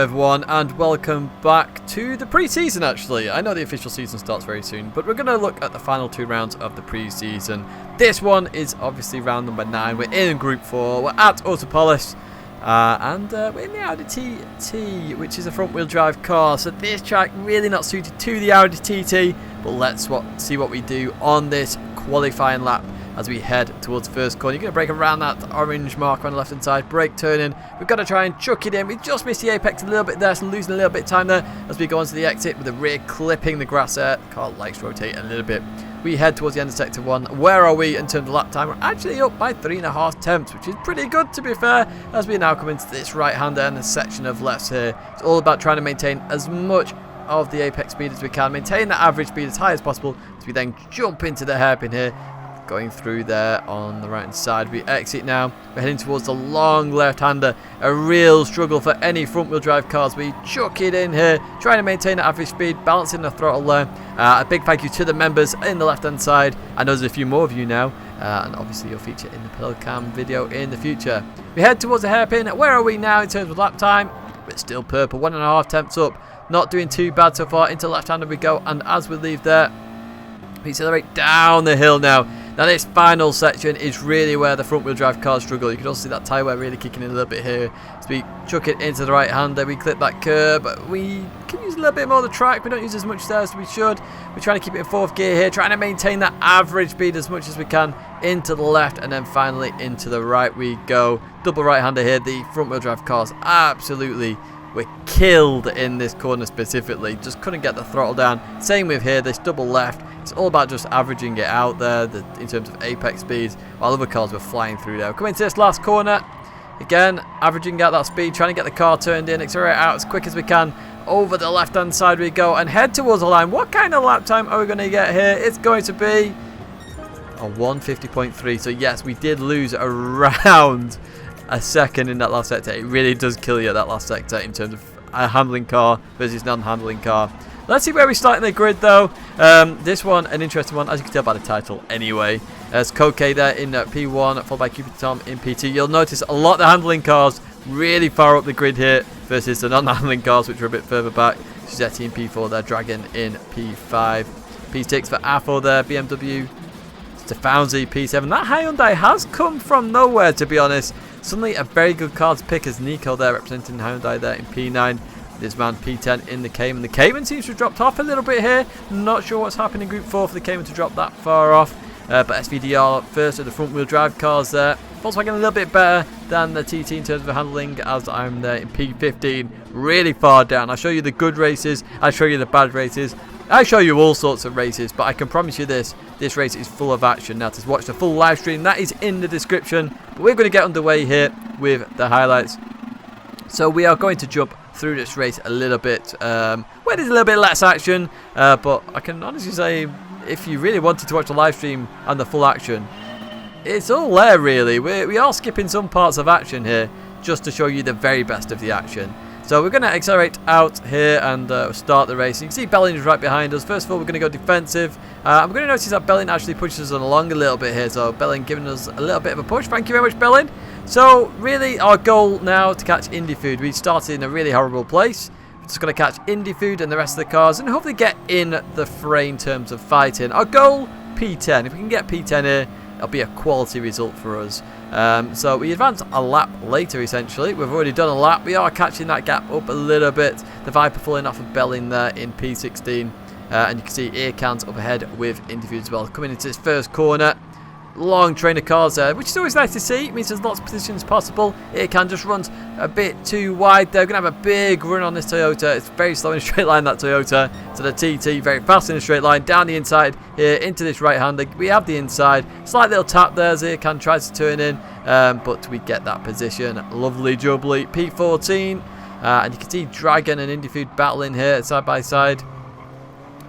everyone, and welcome back to the pre-season. Actually, I know the official season starts very soon, but we're going to look at the final 2 rounds of the pre-season. This one is obviously round number 9. We're in Group 4. We're at Autopolis, and we're in the Audi TT, which is a front-wheel drive car. So this track really not suited to the Audi TT, but let's see what we do on this qualifying lap as we head towards the first corner. You're going to brake around that orange mark on the left hand side, brake turning. We've got to try and chuck it in. We just missed the apex a little bit there, so losing a little bit of time there as we go onto the exit with the rear clipping the grass there. The car likes to rotate a little bit. We head towards the end of sector 1. Where are we in terms of lap time? We're actually up by 3.5 tenths, which is pretty good to be fair, as we now come into this right hander and a section of lefts here. It's all about trying to maintain as much of the apex speed as we can, maintain that average speed as high as possible as we then jump into the hairpin here. Going through there on the right hand side, we exit now. We're heading towards the long left-hander. A real struggle for any front-wheel drive cars. We chuck it in here, trying to maintain that average speed, balancing the throttle there. A big thank you to the members in the left-hand side. I know there's a few more of you now, and obviously you'll feature in the pedal cam video in the future. We head towards the hairpin. Where are we now in terms of lap time? It's still purple, 1.5 tenths up. Not doing too bad so far. Into left-hander we go, and as we leave there, we accelerate down the hill now. Now this final section is really where the front wheel drive cars struggle. You can also see that tyre wear really kicking in a little bit here. As we chuck it into the right hander, we clip that curb, but we can use a little bit more of the track. We don't use as much there as we should. We're trying to keep it in 4th gear here, trying to maintain that average speed as much as we can into the left, and then finally into the right we go. Double right hander here. The front wheel drive cars absolutely were killed in this corner specifically. Just couldn't get the throttle down. Same with here, this double left. It's all about just averaging it out there in terms of apex speeds, while other cars were flying through there. Coming to this last corner, again, averaging out that speed, trying to get the car turned in, accelerate out as quick as we can. Over the left-hand side we go and head towards the line. What kind of lap time are we going to get here? It's going to be a 150.3. So yes, we did lose around a second in that last sector. It really does kill you, that last sector, in terms of a handling car versus non-handling car. Let's see where we start in the grid though. This one, an interesting one, as you can tell by the title anyway. There's Koke there in P1, followed by Cupid Tom in P2. You'll notice a lot of the handling cars really far up the grid here versus the non-handling cars, which are a bit further back. Suzetti in P4 there, Dragon in P5. P6 for Afo there, BMW. Stefanzi P7. That Hyundai has come from nowhere, to be honest. Suddenly a very good car to pick as Nico there, representing Hyundai there in P9. This man P10 in the Cayman. The Cayman seems to have dropped off a little bit here. Not sure what's happened in Group 4 for the Cayman to drop that far off. But SVDR first of the front wheel drive cars there. Volkswagen a little bit better than the TT in terms of handling, as I'm there in P15. Really far down. I'll show you the good races. I'll show you the bad races. I show you all sorts of races, but I can promise you this race is full of action. Now to watch the full live stream, that is in the description. But we're going to get underway here with the highlights. So we are going to jump through this race a little bit, where there's a little bit less action, but I can honestly say, if you really wanted to watch the live stream and the full action, it's all there really. We are skipping some parts of action here just to show you the very best of the action. So we're going to accelerate out here and start the race. You can see Belling is right behind us. First of all, we're going to go defensive. I'm going to notice that Belling actually pushes us along a little bit here. So Belling giving us a little bit of a push. Thank you very much, Belling. So really our goal now to catch Indy Food. We started in a really horrible place. We're just going to catch Indy Food and the rest of the cars and hopefully get in the fray in terms of fighting. Our goal, P10. If we can get P10 here, it'll be a quality result for us. So we advance a lap later essentially. We've already done a lap. We are catching that gap up a little bit. The Viper pulling off of Belling there in P16. And you can see ear cans up ahead with Indy Food as well. Coming into this first corner. Long train of cars there, which is always nice to see. It means there's lots of positions possible. It can just runs a bit too wide. They're going to have a big run on this Toyota. It's very slow in a straight line, that Toyota. So the TT very fast in a straight line down the inside here into this right hander. We have the inside. Slight little tap there as Irkan tries to turn in, but we get that position. Lovely jubbly. P14, and you can see Dragon and Indy Food battling here side by side.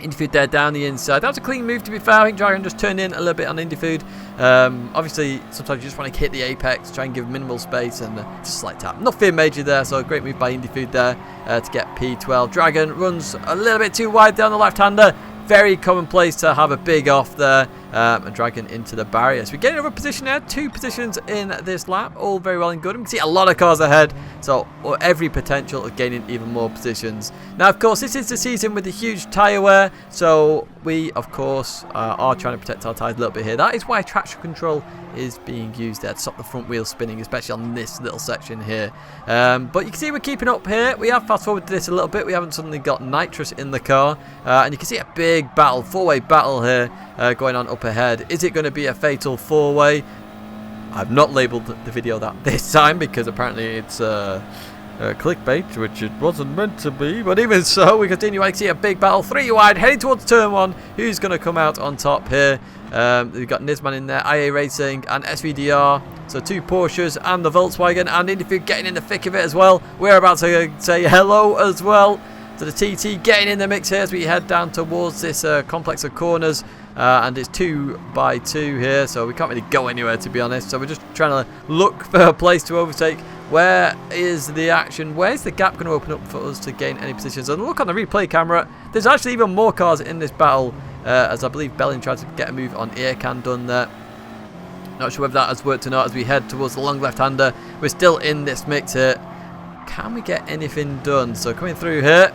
Indy Food there down the inside. That was a clean move, to be fair. I think Dragon just turned in a little bit on Indy Food. Obviously, sometimes you just want to hit the apex, try and give minimal space, and just a slight tap. Nothing major there, so a great move by Indy Food there to get P12. Dragon runs a little bit too wide down the left-hander. Very commonplace to have a big off there. and dragging into the barrier. So we get another position there, 2 positions in this lap, all very well and good. We can see a lot of cars ahead, so every potential of gaining even more positions. Now, of course, this is the season with the huge tyre wear, so we, of course, are trying to protect our tyres a little bit here. That is why traction control is being used there to stop the front wheel spinning, especially on this little section here. But you can see we're keeping up here. We have fast forwarded this a little bit. We haven't suddenly got nitrous in the car, and you can see a big battle, 4-way battle here going on up ahead. Is it going to be a fatal 4-way? I've not labelled the video that this time because apparently it's clickbait, which it wasn't meant to be. But even so, we continue. I see a big battle, 3 wide, heading towards turn 1. Who's going to come out on top here? We've got Nisman in there, IA Racing and SVDR. So 2 Porsches and the Volkswagen, and Indyfood getting in the thick of it as well. We're about to say hello as well to the TT getting in the mix here as we head down towards this complex of corners. And it's 2 by 2 here, so we can't really go anywhere, to be honest. So we're just trying to look for a place to overtake. Where is the action? Where's the gap going to open up for us to gain any positions? And look on the replay camera, there's actually even more cars in this battle, as I believe Belling tried to get a move on Aircan done there. Not sure whether that has worked or not as we head towards the long left-hander. We're still in this mix here. Can we get anything done? So coming through here,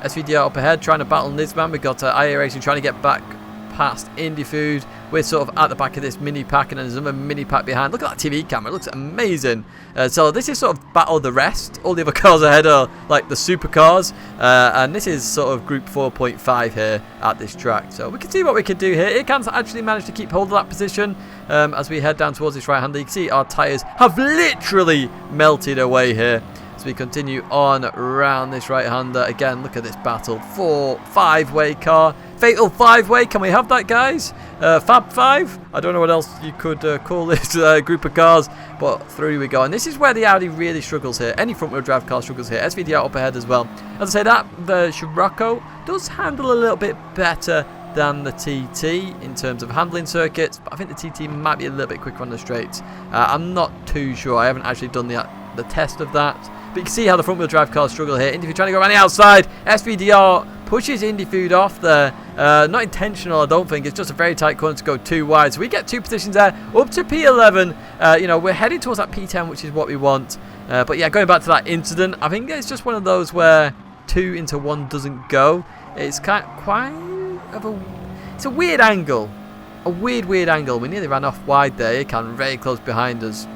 SVDR up ahead trying to battle Nisman. We've got IA Racing trying to get back past Indyfood. We're sort of at the back of this mini pack, and there's another mini pack behind. Look at that TV camera, it looks amazing. So this is sort of battle the rest. All the other cars ahead are like the supercars, and this is sort of group 4.5 here at this track. So we can see what we can do here. Irkan's actually managed to keep hold of that position as we head down towards this right hander. You can see our tyres have literally melted away here. As we continue on around this right-hander. Again, look at this battle. 5-way car. Fatal 5-way. Can we have that, guys? Fab 5? I don't know what else you could call this group of cars. But through we go. And this is where the Audi really struggles here. Any front-wheel drive car struggles here. SVDR up ahead as well. As I say, that the Scirocco does handle a little bit better than the TT in terms of handling circuits. But I think the TT might be a little bit quicker on the straights. I'm not too sure. I haven't actually done the test of that. But you can see how the front wheel drive cars struggle here. Indyfood trying to go around the outside. SVDR pushes Indyfood off there. Not intentional, I don't think. It's just a very tight corner to go 2 wide. So we get 2 positions there. Up to P11. You know, we're heading towards that P10, which is what we want. But yeah, going back to that incident, I think it's just one of those where 2 into 1 doesn't go. It's quite of a... It's a weird angle. A weird angle. We nearly ran off wide there. It can very close behind us.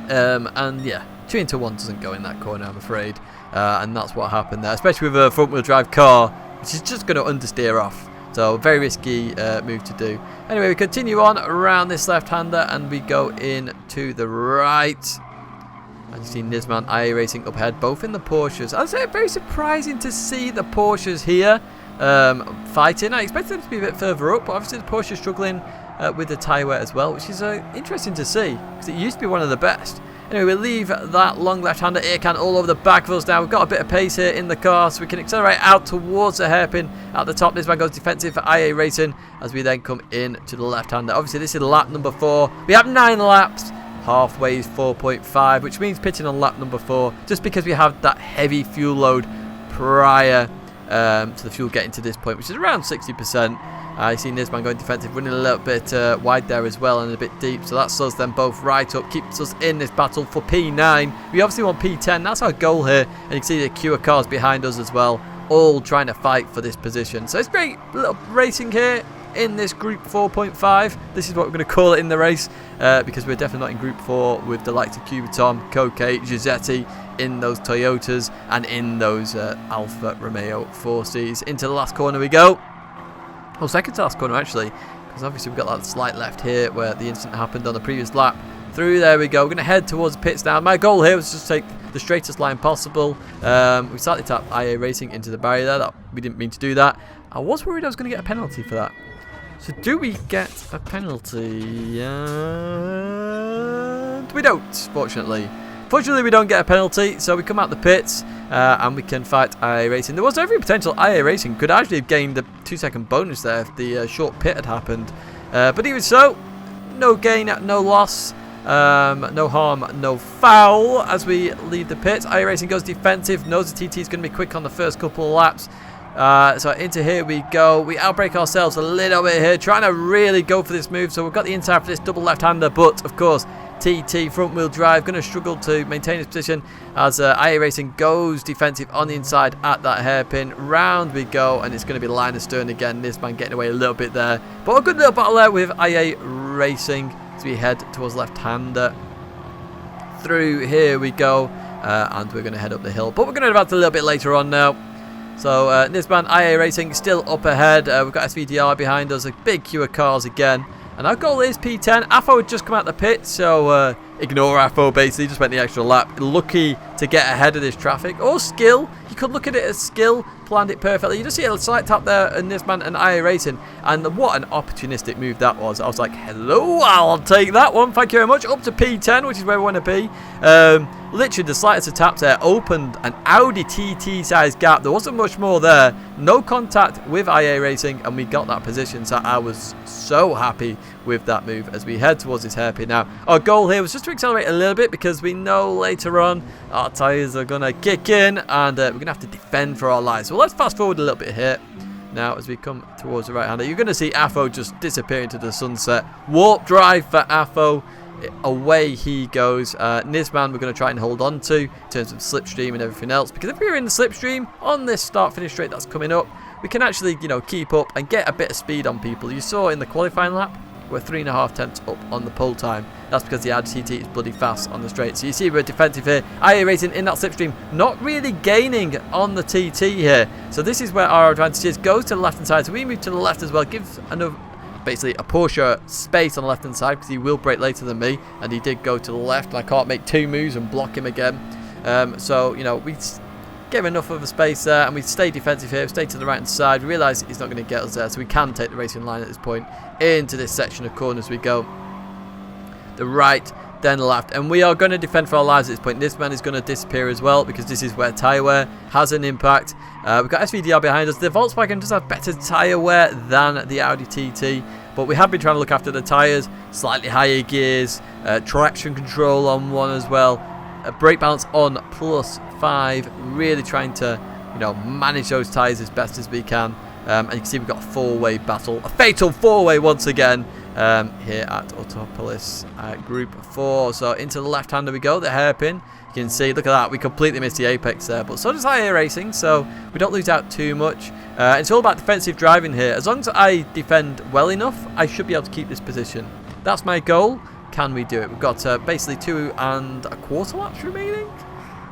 And yeah, 2 into 1 doesn't go in that corner, I'm afraid. And that's what happened there, especially with a front-wheel drive car, which is just going to understeer off. So, very risky move to do. Anyway, we continue on around this left-hander, and we go in to the right. And you see Nisman, IA Racing up ahead, both in the Porsches. I'd say very surprising to see the Porsches here fighting. I expected them to be a bit further up, but obviously the Porsche is struggling with the tyre wear as well, which is interesting to see, because it used to be one of the best. Anyway, we'll leave that long left-hander Aircan all over the back of us now. We've got a bit of pace here in the car, so we can accelerate out towards the hairpin at the top. This man goes defensive for IA Racing as we then come in to the left-hander. Obviously, this is lap number 4. We have 9 laps. Halfway is 4.5, which means pitching on lap number 4, just because we have that heavy fuel load prior to the fuel getting to this point, which is around 60%. I see Nisman going defensive, running a little bit wide there as well and a bit deep. So that slows them both right up, keeps us in this battle for P9. We obviously want P10. That's our goal here. And you can see the queue of cars behind us as well, all trying to fight for this position. So it's great little racing here in this Group 4.5. This is what we're going to call it in the race, because we're definitely not in Group 4 with the likes of Cubitom, Koke, Giuseppe in those Toyotas and in those Alfa Romeo 4Cs. Into the last corner we go. Well, second to last corner actually, because obviously we've got that slight left here where the incident happened on the previous lap. Through there we go. We're going to head towards the pits now. My goal here was just to take the straightest line possible. We slightly tapped IA Racing into the barrier there. We didn't mean to do that. I was worried I was going to get a penalty for that. So do we get a penalty? And we don't, fortunately. Fortunately, we don't get a penalty, so we come out the pits and we can fight IA Racing. There was every potential IA Racing could actually have gained the 2-second bonus there if the short pit had happened. But even so, no gain, no loss, no harm, no foul as we leave the pits. IA Racing goes defensive, knows the TT is going to be quick on the first couple of laps. So into here we go. We outbrake ourselves a little bit here, trying to really go for this move. So we've got the inside for this double left-hander, but of course TT front wheel drive going to struggle to maintain his position as IA Racing goes defensive on the inside at that hairpin. Round we go, and it's going to be line astern again. This man getting away a little bit there, but a good little battle there with IA Racing as we head towards left-hander. Through here we go, and we're going to head up the hill, but we're going to advance a little bit later on now. So this man IA Racing still up ahead. We've got SVDR behind us, a big queue of cars again. And our goal is P10. Afo had just come out the pit, so ignore Afo basically, just went the extra lap. Lucky to get ahead of this traffic. Or skill, you could look at it as skill, planned it perfectly. You just see a slight tap there in this man and IA Racing. And what an opportunistic move that was. I was like, hello, I'll take that one, thank you very much. Up to P10, which is where we want to be. Literally the slightest of taps there opened an Audi TT size gap. There wasn't much more there. No contact with IA Racing, and we got that position. So I was so happy with that move as we head towards this hairpin. Now our goal here was just to accelerate a little bit, because we know later on our tyres are going to kick in, and we're going to have to defend for our lives. So let's fast forward a little bit here. Now as we come towards the right hander, you're going to see Afo just disappear into the sunset. Warp drive for Afo. Away he goes. This man we're going to try and hold on to in terms of slipstream and everything else, because if we're in the slipstream on this start finish straight that's coming up, we can actually, you know, keep up and get a bit of speed on people. You saw in the qualifying lap we're 3.5 tenths up on the pole time. That's because the Audi TT is bloody fast on the straight. So you see we're defensive here. IA Racing in that slipstream, not really gaining on the TT here. So this is where our advantage is. Goes to the left hand side, so we move to the left as well. Gives another, basically a Porsche space on the left hand side, because he will brake later than me, and he did go to the left, and I can't make two moves and block him again. So you know, we give enough of a space there, and we stay defensive here, stay to the right hand side. We realise he's not going to get us there, so we can take the racing line at this point into this section of corners. We go the right, then left, and we are going to defend for our lives at this point. This man is going to disappear as well, because this is where tyre wear has an impact. We've got SVDR behind us. The Volkswagen does have better tyre wear than the Audi TT, but we have been trying to look after the tyres. Slightly higher gears, traction control on one as well, brake balance on +5, really trying to, you know, manage those tyres as best as we can. And you can see we've got a four-way battle, a fatal four-way once again here at Autopolis Group 4. So into the left-hander we go, the hairpin. You can see, look at that, we completely missed the apex there, but so does IA Racing, so we don't lose out too much. It's all about defensive driving here. As long as I defend well enough, I should be able to keep this position. That's my goal. Can we do it? We've got basically 2.25 laps remaining,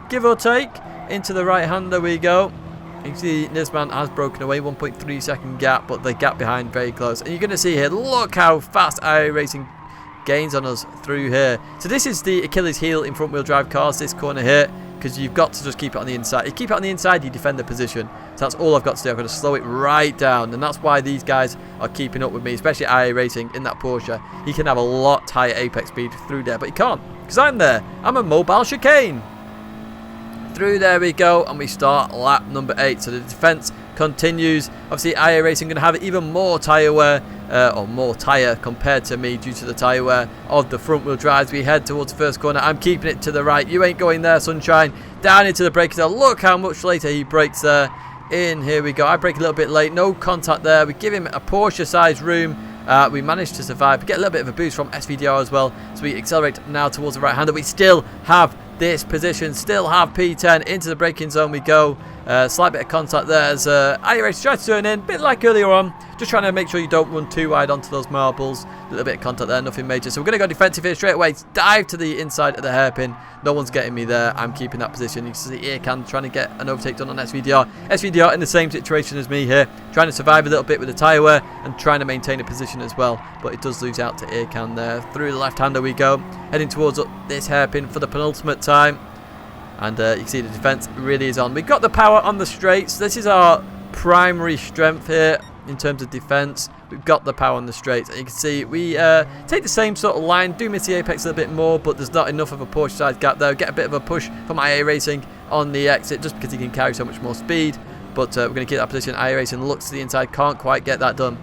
give or take. Into the right-hander we go. You can see this man has broken away, 1.3 second gap, but the gap behind very close. And you're going to see here, look how fast IA Racing gains on us through here. So this is the Achilles heel in front wheel drive cars, this corner here, because you've got to just keep it on the inside. If you keep it on the inside, you defend the position. So that's all I've got to do. I've got to slow it right down, and that's why these guys are keeping up with me, especially IA Racing in that Porsche. He can have a lot higher apex speed through there, but he can't, because I'm there. I'm a mobile chicane. Through there we go, and we start lap number 8. So the defense continues. Obviously IA Racing going to have even more tyre wear, or more tyre compared to me due to the tyre wear of the front wheel drives. We head towards the first corner. I'm keeping it to the right. You ain't going there, sunshine. Down into the braking zone. Look how much later he brakes there. In here we go. I brake a little bit late, no contact there. We give him a Porsche sized room. We managed to survive. We get a little bit of a boost from SVDR as well, so we accelerate now towards the right hander. We still have this position, still have P10. Into the braking zone we go. Slight bit of contact there as IA Racing tries to turn in, bit like earlier on, just trying to make sure you don't run too wide onto those marbles. A little bit of contact there, nothing major. So we're going to go defensive here straight away, dive to the inside of the hairpin. No one's getting me there, I'm keeping that position. You can see Earcan trying to get an overtake done on SVDR. SVDR in the same situation as me here, trying to survive a little bit with the tyre wear and trying to maintain a position as well, but it does lose out to Earcan there. Through the left hander we go, heading towards this hairpin for the penultimate time. And you can see the defense really is on. We've got the power on the straights. This is our primary strength here in terms of defense. We've got the power on the straights. And you can see we take the same sort of line. Do miss the apex a little bit more, but there's not enough of a Porsche side gap there. Get a bit of a push from IA Racing on the exit just because he can carry so much more speed. But we're going to keep that position. IA Racing looks to the inside. Can't quite get that done.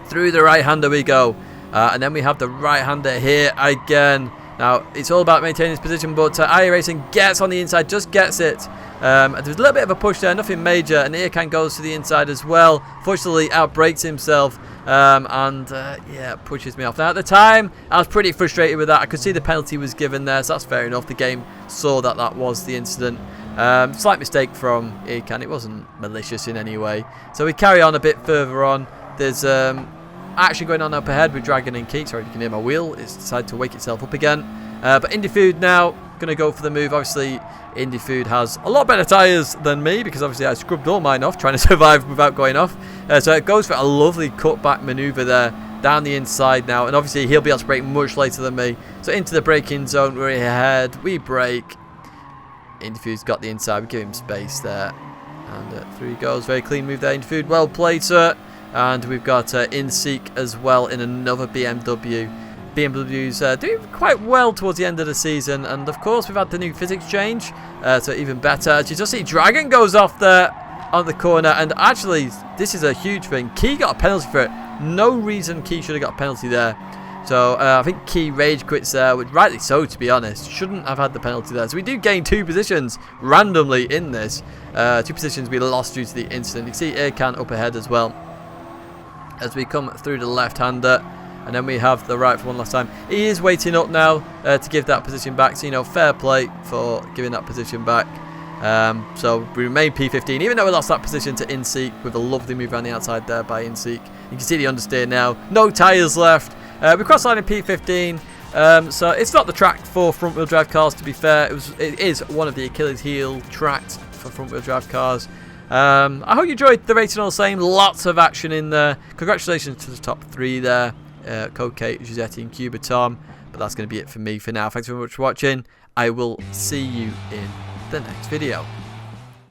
Through the right hander we go. And then we have the right hander here again. Now, it's all about maintaining his position, but IA Racing gets on the inside, just gets it. There's a little bit of a push there, nothing major, and Irkan goes to the inside as well. Fortunately, outbrakes himself, yeah, pushes me off. Now, at the time, I was pretty frustrated with that. I could see the penalty was given there, so that's fair enough. The game saw that that was the incident. Slight mistake from Irkan. It wasn't malicious in any way. So we carry on a bit further on. There's action going on up ahead with Dragon and Keek. Sorry, you can hear my wheel. It's decided to wake itself up again. But IndyFood now going to go for the move. Obviously, IndyFood has a lot better tyres than me because obviously I scrubbed all mine off trying to survive without going off. So it goes for a lovely cutback manoeuvre there down the inside now. And obviously he'll be able to brake much later than me. So into the braking zone, we're ahead. We brake. IndyFood's got the inside. We give him space there. And through he goes. Very clean move there, IndyFood. Well played, sir. And we've got InSeek as well in another BMW. BMW's doing quite well towards the end of the season, and of course we've had the new physics change, so even better. As you just see, Dragon goes off there on the corner, and actually this is a huge thing. Key got a penalty for it. No reason Key should have got a penalty there. So I think Key rage quits there, which rightly so, to be honest. Shouldn't have had the penalty there. So we do gain 2 positions randomly in this. 2 positions we lost due to the incident. You can see Irkan up ahead as well as we come through the left-hander. And then we have the right for one last time. He is waiting up now to give that position back. So, you know, fair play for giving that position back. So we remain P15. Even though we lost that position to InSeek with a lovely move around the outside there by InSeek. You can see the understeer now. No tyres left. We cross line in P15. So it's not the track for front-wheel drive cars, to be fair. It is one of the Achilles heel tracks for front-wheel drive cars. I hope you enjoyed the rating all the same. Lots of action in there. Congratulations to the top 3 there. Coke, Giuseppe and Cuba Tom. But that's going to be it for me for now. Thanks very much for watching. I will see you in the next video.